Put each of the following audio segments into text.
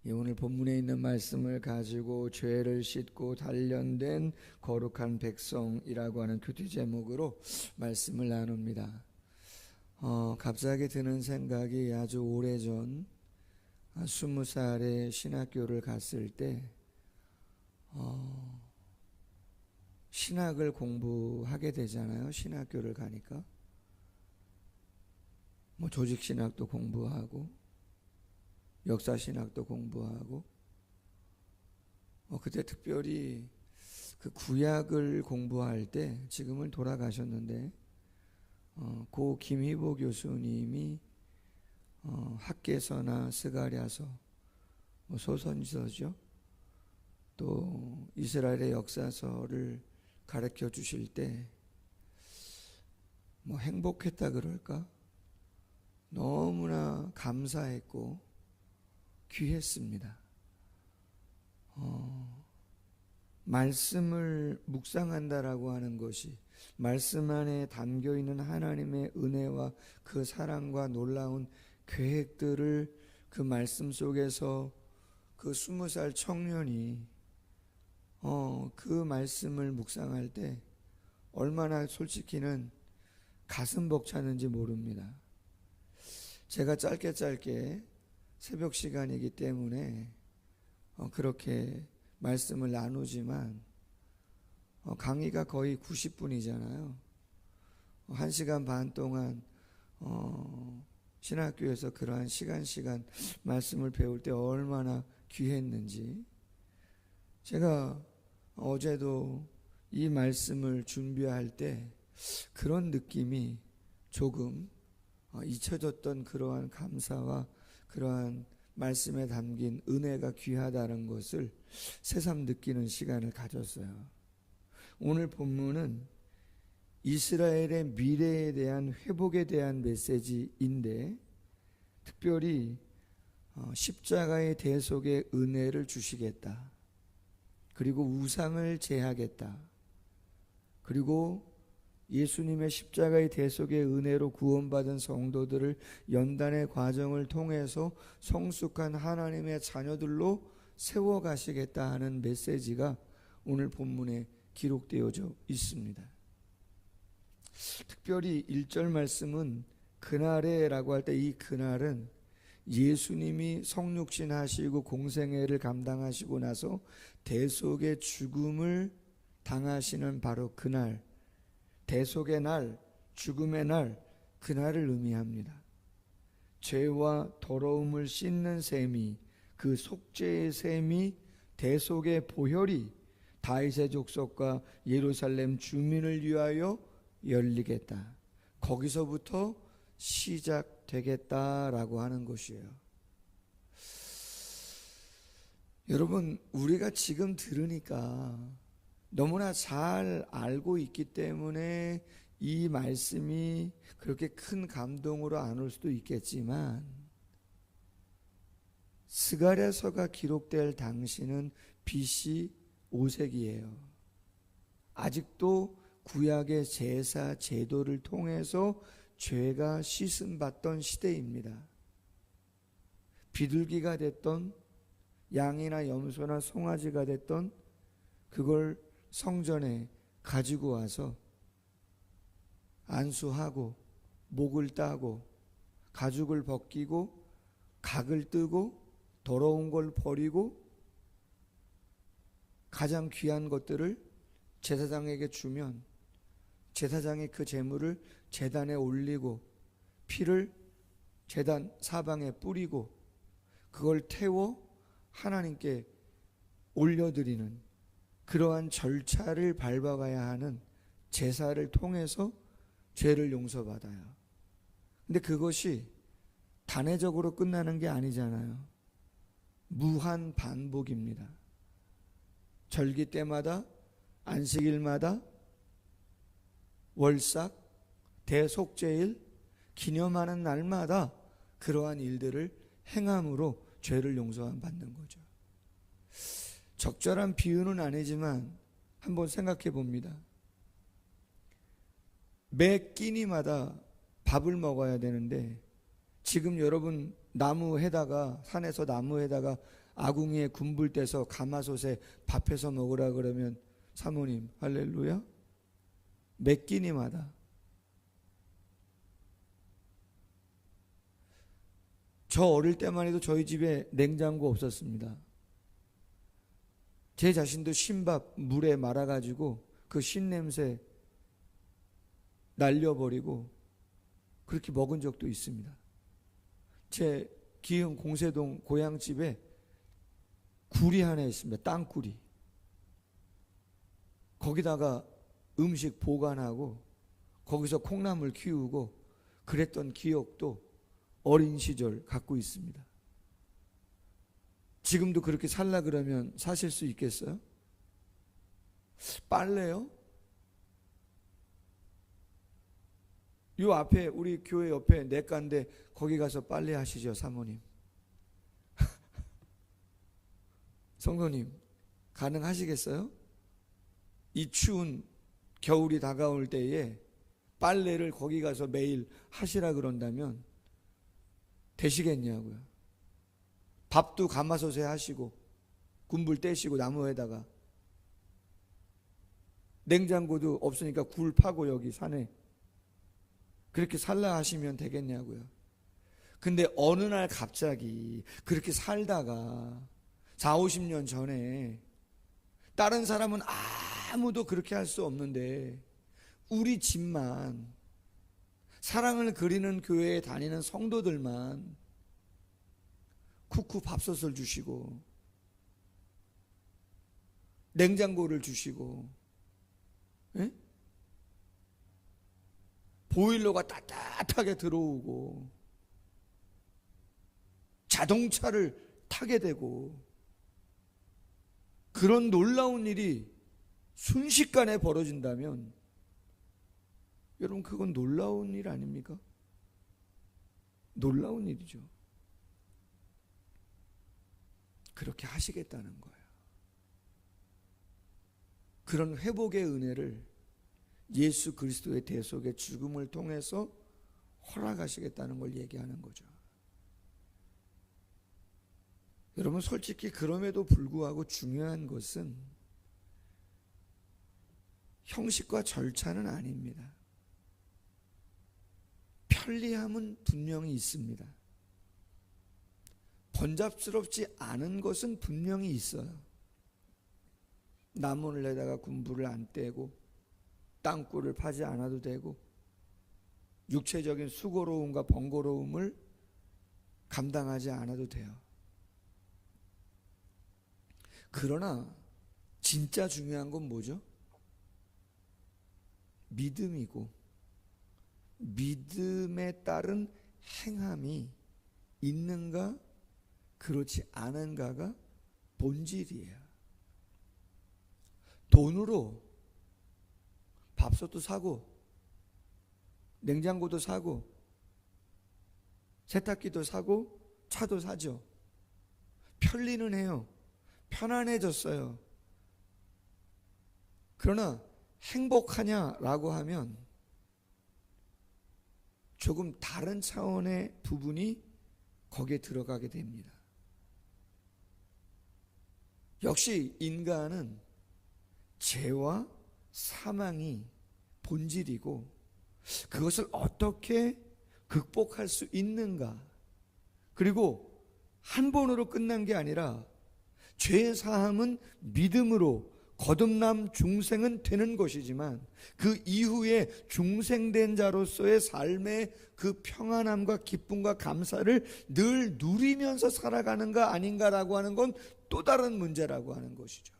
오늘 본문에 있는 말씀을 가지고 죄를 씻고 단련된 거룩한 백성이라고 하는 교태 제목으로 말씀을 나눕니다. 갑자기 드는 생각이 아주 오래전 20살에 신학교를 갔을 때 신학을 공부하게 되잖아요. 신학교를 가니까 조직신학도 공부하고 역사신학도 공부하고 그때 특별히 그 구약을 공부할 때, 지금은 돌아가셨는데 고 김희보 교수님이 학개서나 스가랴서, 소선지서죠, 또 이스라엘의 역사서를 가르쳐 주실 때 행복했다 그럴까? 너무나 감사했고 귀했습니다. 말씀을 묵상한다라고 하는 것이, 말씀 안에 담겨있는 하나님의 은혜와 그 사랑과 놀라운 계획들을 그 말씀 속에서 그 20살 청년이 그 말씀을 묵상할 때 얼마나 솔직히는 가슴 벅차는지 모릅니다. 제가 짧게 새벽 시간이기 때문에 그렇게 말씀을 나누지만 강의가 거의 90분이잖아요. 1시간 반 동안 신학교에서 그러한 시간 말씀을 배울 때 얼마나 귀했는지, 제가 어제도 이 말씀을 준비할 때 그런 느낌이 조금 잊혀졌던 그러한 감사와 그러한 말씀에 담긴 은혜가 귀하다는 것을 새삼 느끼는 시간을 가졌어요. 오늘 본문은 이스라엘의 미래에 대한 회복에 대한 메시지인데, 특별히 십자가의 대속의 은혜를 주시겠다, 그리고 우상을 제하겠다, 그리고 예수님의 십자가의 대속의 은혜로 구원받은 성도들을 연단의 과정을 통해서 성숙한 하나님의 자녀들로 세워가시겠다 하는 메시지가 오늘 본문에 기록되어져 있습니다. 특별히 1절 말씀은 그날에라고 할 때, 이 그날은 예수님이 성육신 하시고 공생애를 감당하시고 나서 대속의 죽음을 당하시는 바로 그날, 대속의 날, 죽음의 날, 그날을 의미합니다. 죄와 더러움을 씻는 셈이, 그 속죄의 셈이, 대속의 보혈이 다윗의 족속과 예루살렘 주민을 위하여 열리겠다, 거기서부터 시작되겠다라고 하는 것이에요. 여러분, 우리가 지금 들으니까 너무나 잘 알고 있기 때문에 이 말씀이 그렇게 큰 감동으로 안 올 수도 있겠지만, 스가랴서가 기록될 당시는 BC 5세기예요. 아직도 구약의 제사 제도를 통해서 죄가 씻음받던 시대입니다. 비둘기가 됐던, 양이나 염소나 송아지가 됐던, 그걸 성전에 가지고 와서 안수하고 목을 따고 가죽을 벗기고 각을 뜨고 더러운 걸 버리고 가장 귀한 것들을 제사장에게 주면 제사장이 그 제물을 제단에 올리고 피를 제단 사방에 뿌리고 그걸 태워 하나님께 올려드리는 그러한 절차를 밟아가야 하는 제사를 통해서 죄를 용서받아요. 근데 그것이 단회적으로 끝나는 게 아니잖아요. 무한 반복입니다. 절기 때마다, 안식일마다, 월삭, 대속죄일, 기념하는 날마다 그러한 일들을 행함으로 죄를 용서받는 거죠. 적절한 비유는 아니지만 한번 생각해 봅니다. 매 끼니마다 밥을 먹어야 되는데, 지금 여러분 나무에다가, 산에서 나무에다가 아궁이에 군불 떼서 가마솥에 밥해서 먹으라 그러면 사모님 할렐루야? 몇 끼니마다. 저 어릴 때만 해도 저희 집에 냉장고 없었습니다. 제 자신도 신밥 물에 말아가지고 그 신냄새 날려버리고 그렇게 먹은 적도 있습니다. 제 기흥 공세동 고향집에 굴이 하나 있습니다. 땅굴이. 거기다가 음식 보관하고 거기서 콩나물 키우고 그랬던 기억도 어린 시절 갖고 있습니다. 지금도 그렇게 살라 그러면 사실 수 있겠어요? 빨래요? 요 앞에 우리 교회 옆에 내과인데 거기 가서 빨래 하시죠, 사모님. 성도님 가능하시겠어요? 이 추운 겨울이 다가올 때에 빨래를 거기 가서 매일 하시라 그런다면 되시겠냐고요. 밥도 가마솥에 하시고 군불 떼시고 나무에다가 냉장고도 없으니까 굴 파고 여기 산에 그렇게 살라 하시면 되겠냐고요. 근데 어느 날 갑자기 그렇게 살다가 40-50년 전에 다른 사람은 아무도 그렇게 할 수 없는데 우리 집만, 사랑을 그리는 교회에 다니는 성도들만 쿠쿠 밥솥을 주시고 냉장고를 주시고, 에? 보일러가 따뜻하게 들어오고 자동차를 타게 되고 그런 놀라운 일이 순식간에 벌어진다면 여러분 그건 놀라운 일 아닙니까? 놀라운 일이죠. 그렇게 하시겠다는 거예요. 그런 회복의 은혜를 예수 그리스도의 대속의 죽음을 통해서 허락하시겠다는 걸 얘기하는 거죠. 여러분 솔직히 그럼에도 불구하고 중요한 것은 형식과 절차는 아닙니다. 편리함은 분명히 있습니다. 번잡스럽지 않은 것은 분명히 있어요. 나무를 내다가 군불을 안 떼고 땅굴을 파지 않아도 되고 육체적인 수고로움과 번거로움을 감당하지 않아도 돼요. 그러나 진짜 중요한 건 뭐죠? 믿음이고 믿음에 따른 행함이 있는가 그렇지 않은가가 본질이에요. 돈으로 밥솥도 사고 냉장고도 사고 세탁기도 사고 차도 사죠. 편리는 해요. 편안해졌어요. 그러나 행복하냐라고 하면 조금 다른 차원의 부분이 거기에 들어가게 됩니다. 역시 인간은 죄와 사망이 본질이고 그것을 어떻게 극복할 수 있는가, 그리고 한 번으로 끝난 게 아니라 죄 사함은 믿음으로 거듭남 중생은 되는 것이지만 그 이후에 중생된 자로서의 삶의 그 평안함과 기쁨과 감사를 늘 누리면서 살아가는가 아닌가라고 하는 건 또 다른 문제라고 하는 것이죠.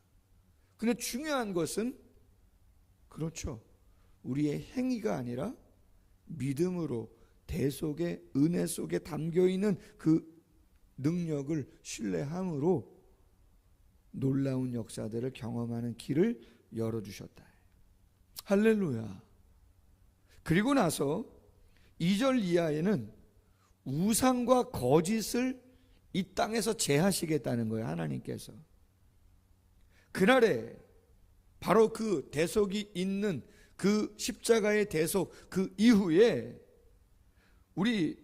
근데 중요한 것은 그렇죠, 우리의 행위가 아니라 믿음으로 대속의 은혜 속에 담겨있는 그 능력을 신뢰함으로 놀라운 역사들을 경험하는 길을 열어주셨다. 할렐루야. 그리고 나서 2절 이하에는 우상과 거짓을 이 땅에서 제하시겠다는 거예요. 하나님께서 그날에 바로 그 대속이 있는 그 십자가의 대속 그 이후에 우리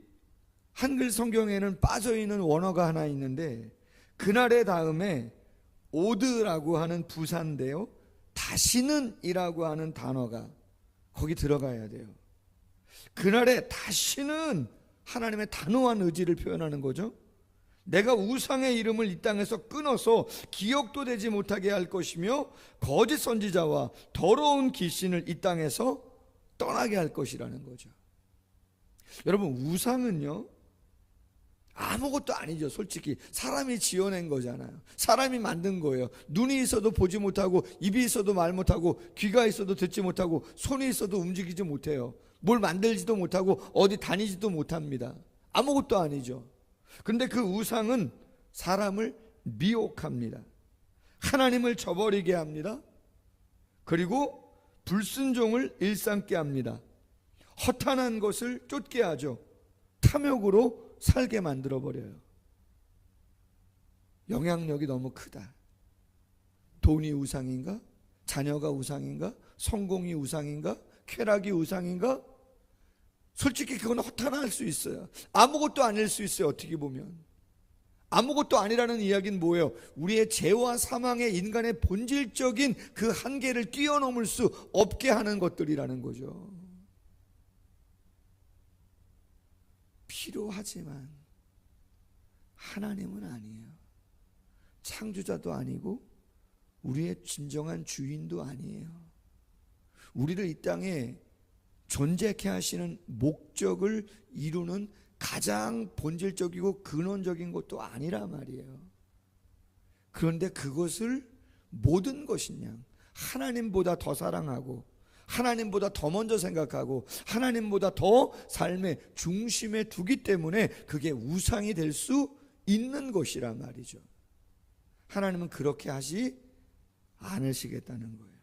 한글 성경에는 빠져있는 원어가 하나 있는데 그날의 다음에 오드라고 하는 부사인데요, 다시는 이라고 하는 단어가 거기 들어가야 돼요. 그날에 다시는 하나님의 단호한 의지를 표현하는 거죠. 내가 우상의 이름을 이 땅에서 끊어서 기억도 되지 못하게 할 것이며 거짓 선지자와 더러운 귀신을 이 땅에서 떠나게 할 것이라는 거죠. 여러분, 우상은요 아무것도 아니죠. 솔직히 사람이 지어낸 거잖아요. 사람이 만든 거예요. 눈이 있어도 보지 못하고, 입이 있어도 말 못하고, 귀가 있어도 듣지 못하고, 손이 있어도 움직이지 못해요. 뭘 만들지도 못하고 어디 다니지도 못합니다. 아무것도 아니죠. 그런데 그 우상은 사람을 미혹합니다. 하나님을 저버리게 합니다. 그리고 불순종을 일삼게 합니다. 허탄한 것을 쫓게 하죠. 탐욕으로 살게 만들어버려요. 영향력이 너무 크다. 돈이 우상인가? 자녀가 우상인가? 성공이 우상인가? 쾌락이 우상인가? 솔직히 그건 허탄할 수 있어요. 아무것도 아닐 수 있어요. 어떻게 보면 아무것도 아니라는 이야기는 뭐예요? 우리의 죄와 사망의 인간의 본질적인 그 한계를 뛰어넘을 수 없게 하는 것들이라는 거죠. 필요하지만 하나님은 아니에요. 창조자도 아니고 우리의 진정한 주인도 아니에요. 우리를 이 땅에 존재케 하시는 목적을 이루는 가장 본질적이고 근원적인 것도 아니란 말이에요. 그런데 그것을 모든 것이냐, 하나님보다 더 사랑하고 하나님보다 더 먼저 생각하고 하나님보다 더 삶의 중심에 두기 때문에 그게 우상이 될 수 있는 것이란 말이죠. 하나님은 그렇게 하지 않으시겠다는 거예요.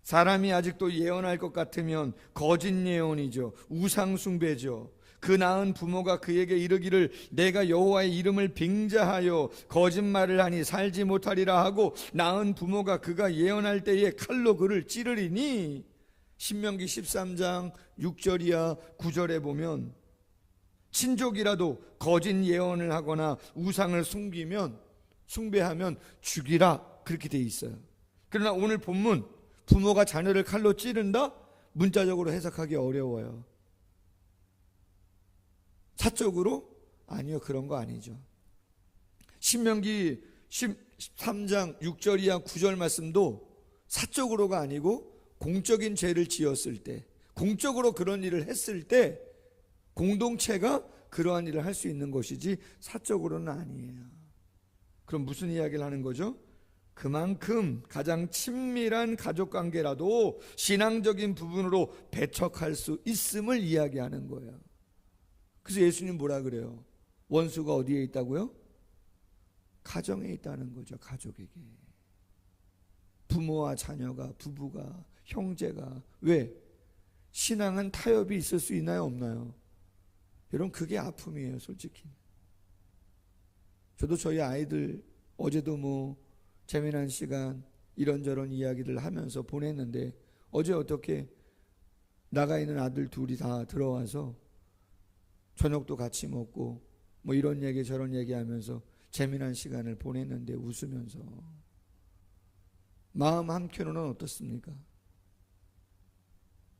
사람이 아직도 예언할 것 같으면 거짓 예언이죠. 우상 숭배죠. 그 낳은 부모가 그에게 이르기를 내가 여호와의 이름을 빙자하여 거짓말을 하니 살지 못하리라 하고 낳은 부모가 그가 예언할 때에 칼로 그를 찌르리니, 신명기 13장 6절이야 9절에 보면 친족이라도 거짓 예언을 하거나 우상을 숭배하면 죽이라 그렇게 돼 있어요. 그러나 오늘 본문 부모가 자녀를 칼로 찌른다? 문자적으로 해석하기 어려워요. 사적으로? 아니요, 그런 거 아니죠. 신명기 13장 6절 이하 9절 말씀도 사적으로가 아니고 공적인 죄를 지었을 때, 공적으로 그런 일을 했을 때 공동체가 그러한 일을 할 수 있는 것이지 사적으로는 아니에요. 그럼 무슨 이야기를 하는 거죠? 그만큼 가장 친밀한 가족관계라도 신앙적인 부분으로 배척할 수 있음을 이야기하는 거예요. 그래서 예수님 뭐라 그래요? 원수가 어디에 있다고요? 가정에 있다는 거죠. 가족에게. 부모와 자녀가, 부부가, 형제가. 왜? 신앙은 타협이 있을 수 있나요? 없나요? 여러분, 그게 아픔이에요. 솔직히. 저도 저희 아이들 어제도 재미난 시간 이런저런 이야기를 하면서 보냈는데, 어제 어떻게 나가 있는 아들 둘이 다 들어와서 저녁도 같이 먹고 이런 얘기 저런 얘기 하면서 재미난 시간을 보냈는데 웃으면서. 마음 한켠으로는 어떻습니까?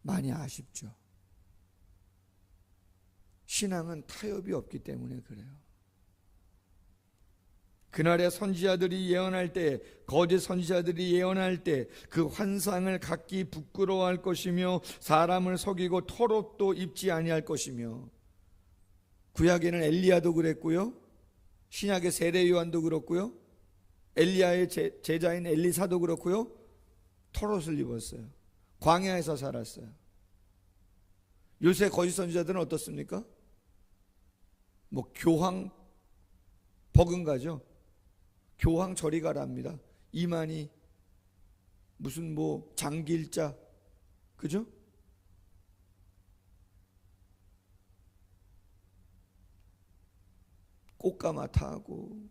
많이 아쉽죠. 신앙은 타협이 없기 때문에 그래요. 그날의 선지자들이 예언할 때, 거짓 선지자들이 예언할 때 그 환상을 각기 부끄러워할 것이며 사람을 속이고 털옷도 입지 아니할 것이며, 구약에는 엘리야도 그랬고요, 신약의 세례 요한도 그렇고요, 엘리야의 제자인 엘리사도 그렇고요, 털옷을 입었어요. 광야에서 살았어요. 요새 거짓 선지자들은 어떻습니까? 교황 버금가죠. 교황 저리 가랍니다. 이만희 무슨 장길자, 그죠? 꽃가마타 하고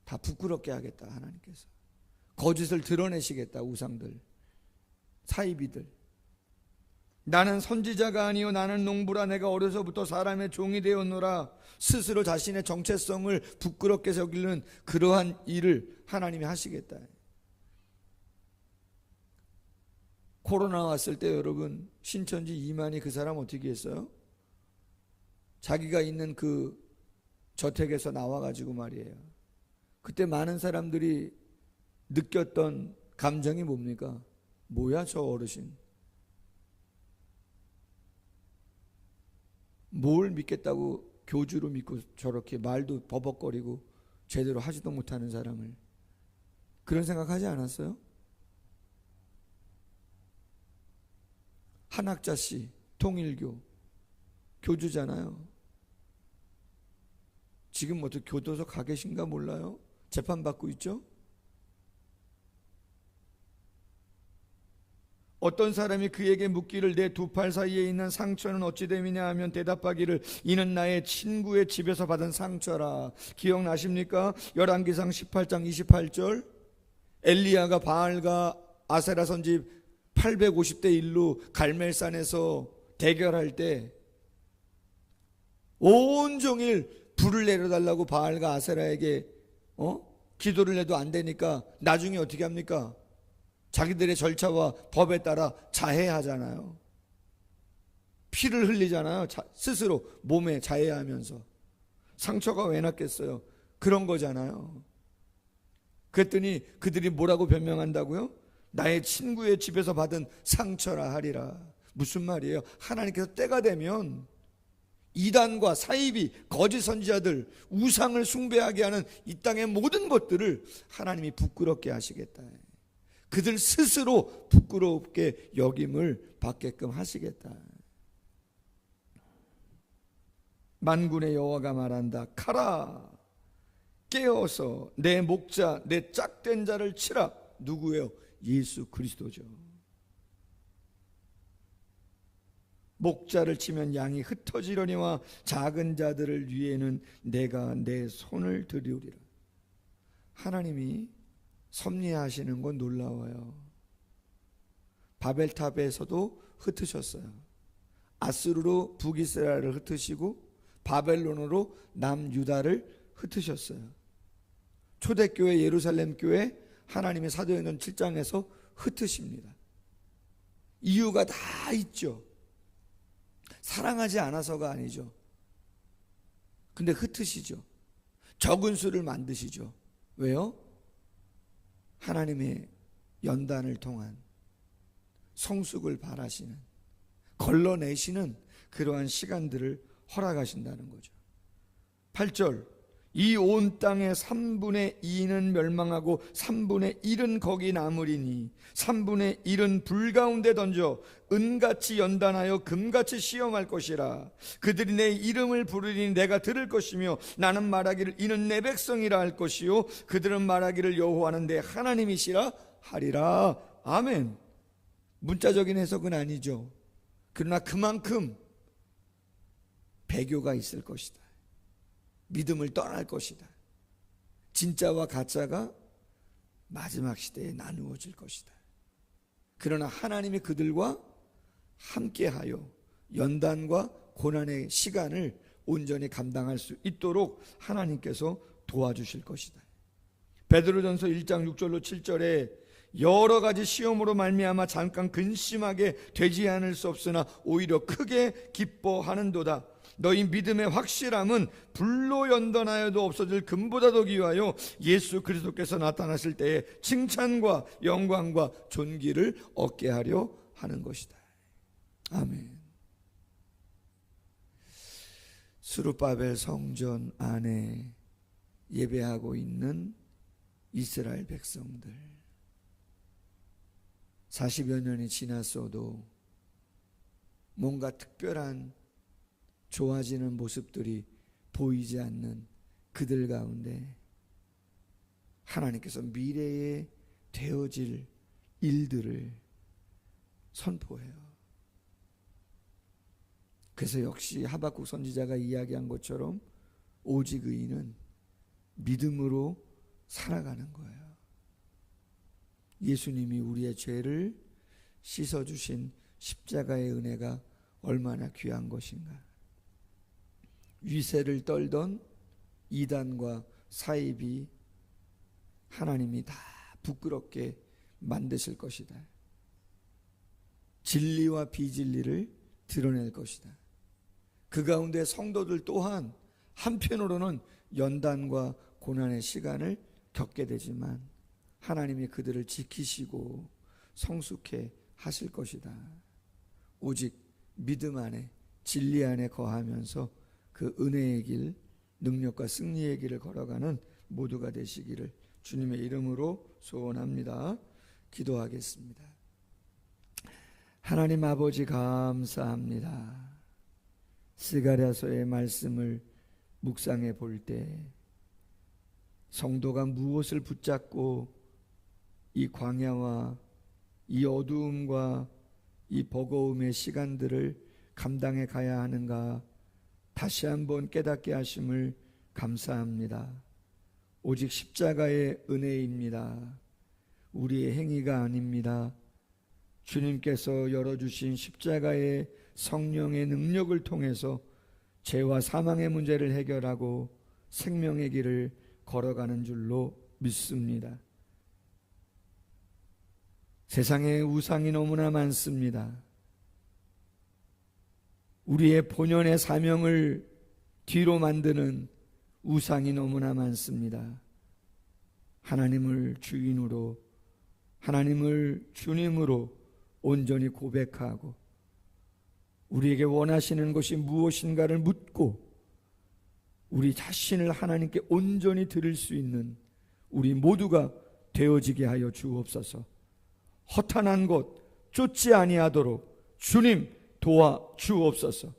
다 부끄럽게 하겠다. 하나님께서 거짓을 드러내시겠다. 우상들, 사이비들. 나는 선지자가 아니요 나는 농부라. 내가 어려서부터 사람의 종이 되었노라. 스스로 자신의 정체성을 부끄럽게 여기는 그러한 일을 하나님이 하시겠다. 코로나 왔을 때 여러분, 신천지 이만희 그 사람 어떻게 했어요? 자기가 있는 그 저택에서 나와가지고 말이에요, 그때 많은 사람들이 느꼈던 감정이 뭡니까? 뭐야 저 어르신, 뭘 믿겠다고 교주로 믿고 저렇게 말도 버벅거리고 제대로 하지도 못하는 사람을, 그런 생각하지 않았어요? 한학자씨, 통일교 교주잖아요. 지금 어떻게 교도소 가 계신가 몰라요? 재판받고 있죠? 어떤 사람이 그에게 묻기를 내 두 팔 사이에 있는 상처는 어찌 됨이냐 하면 대답하기를 이는 나의 친구의 집에서 받은 상처라. 기억나십니까? 열왕기상 18장 28절, 엘리야가 바알과 아세라 선지 850대 1로 갈멜산에서 대결할 때 온종일 불을 내려달라고 바알과 아세라에게 기도를 해도 안 되니까 나중에 어떻게 합니까? 자기들의 절차와 법에 따라 자해하잖아요. 피를 흘리잖아요. 스스로 몸에 자해하면서. 상처가 왜 났겠어요? 그런 거잖아요. 그랬더니 그들이 뭐라고 변명한다고요? 나의 친구의 집에서 받은 상처라 하리라. 무슨 말이에요? 하나님께서 때가 되면 이단과 사이비, 거짓 선지자들, 우상을 숭배하게 하는 이 땅의 모든 것들을 하나님이 부끄럽게 하시겠다. 그들 스스로 부끄럽게 여김을 받게끔 하시겠다. 만군의 여호와가 말한다. 가라, 깨어서 내 목자, 내 짝된 자를 치라. 누구예요? 예수 그리스도죠. 목자를 치면 양이 흩어지려니와 작은 자들을 위해는 내가 내 손을 들이우리라. 하나님이 섭리하시는 건 놀라워요. 바벨탑에서도 흩으셨어요. 아수르로 북이스라엘을 흩으시고 바벨론으로 남유다를 흩으셨어요. 초대교회 예루살렘 교회 하나님의 사도행전 7장에서 흩으십니다. 이유가 다 있죠. 사랑하지 않아서가 아니죠. 근데 흩으시죠. 적은 수를 만드시죠. 왜요? 하나님의 연단을 통한 성숙을 바라시는, 걸러내시는 그러한 시간들을 허락하신다는 거죠. 8절, 이 온 땅의 3분의 2는 멸망하고 3분의 1은 거기 남으리니 3분의 1은 불 가운데 던져 은같이 연단하여 금같이 시험할 것이라. 그들이 내 이름을 부르리니 내가 들을 것이며 나는 말하기를 이는 내 백성이라 할 것이요 그들은 말하기를 여호와는 내 하나님이시라 하리라. 아멘. 문자적인 해석은 아니죠. 그러나 그만큼 배교가 있을 것이다. 믿음을 떠날 것이다. 진짜와 가짜가 마지막 시대에 나누어질 것이다. 그러나 하나님이 그들과 함께하여 연단과 고난의 시간을 온전히 감당할 수 있도록 하나님께서 도와주실 것이다. 베드로전서 1장 6절로 7절에 여러 가지 시험으로 말미암아 잠깐 근심하게 되지 않을 수 없으나 오히려 크게 기뻐하는도다. 너희 믿음의 확실함은 불로 연단하여도 없어질 금보다 더 귀하여 예수 그리스도께서 나타나실 때에 칭찬과 영광과 존귀를 얻게 하려 하는 것이다. 아멘. 스룹바벨 성전 안에 예배하고 있는 이스라엘 백성들, 40여 년이 지났어도 뭔가 특별한 좋아지는 모습들이 보이지 않는 그들 가운데 하나님께서 미래에 되어질 일들을 선포해요. 그래서 역시 하박국 선지자가 이야기한 것처럼 오직 의인은 믿음으로 살아가는 거예요. 예수님이 우리의 죄를 씻어주신 십자가의 은혜가 얼마나 귀한 것인가. 위세를 떨던 이단과 사입이 하나님이 다 부끄럽게 만드실 것이다. 진리와 비진리를 드러낼 것이다. 그 가운데 성도들 또한 한편으로는 연단과 고난의 시간을 겪게 되지만 하나님이 그들을 지키시고 성숙해 하실 것이다. 오직 믿음 안에 진리 안에 거하면서 그 은혜의 길, 능력과 승리의 길을 걸어가는 모두가 되시기를 주님의 이름으로 소원합니다. 기도하겠습니다. 하나님 아버지 감사합니다. 스가랴서의 말씀을 묵상해 볼 때 성도가 무엇을 붙잡고 이 광야와 이 어두움과 이 버거움의 시간들을 감당해 가야 하는가 다시 한번 깨닫게 하심을 감사합니다. 오직 십자가의 은혜입니다. 우리의 행위가 아닙니다. 주님께서 열어주신 십자가의 성령의 능력을 통해서 죄와 사망의 문제를 해결하고 생명의 길을 걸어가는 줄로 믿습니다. 세상에 우상이 너무나 많습니다. 우리의 본연의 사명을 뒤로 만드는 우상이 너무나 많습니다. 하나님을 주인으로, 하나님을 주님으로 온전히 고백하고 우리에게 원하시는 것이 무엇인가를 묻고 우리 자신을 하나님께 온전히 드릴 수 있는 우리 모두가 되어지게 하여 주옵소서. 허탄한 것 쫓지 아니하도록 주님 도와 주옵소서.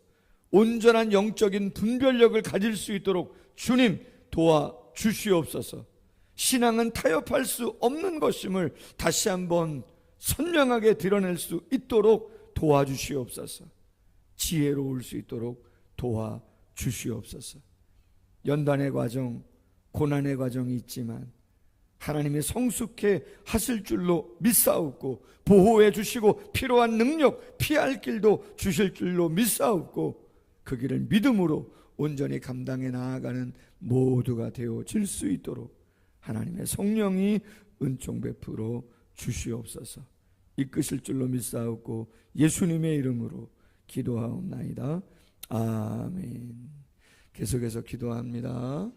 온전한 영적인 분별력을 가질 수 있도록 주님 도와 주시옵소서. 신앙은 타협할 수 없는 것임을 다시 한번 선명하게 드러낼 수 있도록 도와주시옵소서. 지혜로울 수 있도록 도와주시옵소서. 연단의 과정, 고난의 과정이 있지만 하나님이 성숙해 하실 줄로 믿사옵고 보호해 주시고 필요한 능력, 피할 길도 주실 줄로 믿사옵고 그 길을 믿음으로 온전히 감당해 나아가는 모두가 되어질 수 있도록 하나님의 성령이 은총 베풀어 주시옵소서. 이끄실 줄로 믿사옵고 예수님의 이름으로 기도하옵나이다. 아멘. 계속해서 기도합니다.